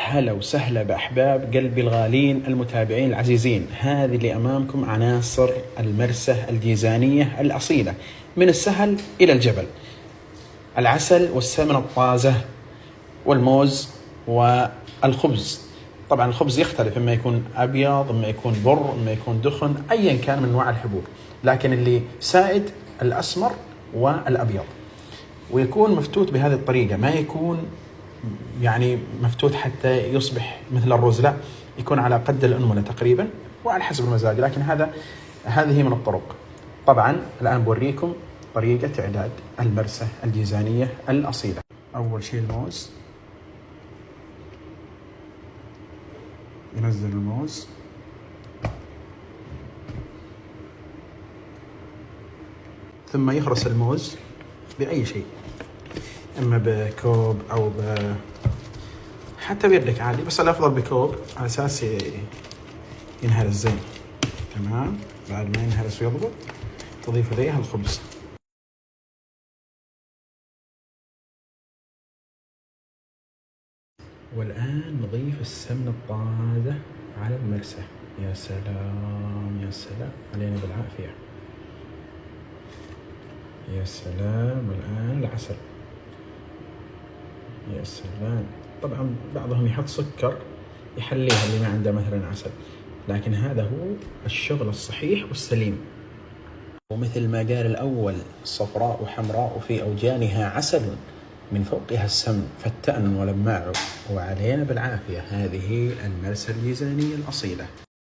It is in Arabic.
هلا وسهلا بأحباب قلبي الغالين المتابعين العزيزين. هذه اللي أمامكم عناصر المرسة الجيزانية الأصيلة، من السهل إلى الجبل: العسل والسمن الطازة والموز والخبز. طبعا الخبز يختلف، إما يكون أبيض، إما يكون بر، إما يكون دخن، أيا كان من أنواع الحبوب، لكن اللي سائد الأسمر والأبيض، ويكون مفتوت بهذه الطريقة، ما يكون يعني مفتوت حتى يصبح مثل الرز، لا، يكون على قد الأنملة تقريبا وعلى حسب المزاج. لكن هذه من الطرق. طبعا الآن بوريكم طريقة إعداد المرسة الجيزانية الأصيلة. أول شيء الموز، ينزل الموز، ثم يهرس الموز بأي شيء، إما بكوب أو حتى بيدك عادي، بس الأفضل بكوب على أساس ينهرس زين. تمام. بعد ما ينهرس ويضبط تضيف إليها الخبز. والآن نضيف السمنة الطازة على المرسة. يا سلام يا سلام، علينا بالعافية. يا سلام. والآن العسل. يا سلام. طبعا بعضهم يحط سكر يحليها اللي ما عنده مثلا عسل، لكن هذا هو الشغل الصحيح والسليم. ومثل ما قال الأول: صفراء وحمراء وفي أوجانها عسل، من فوقها السمن فتأن ولماع، وعلينا بالعافية. هذه المرسة الجيزانية الأصيلة.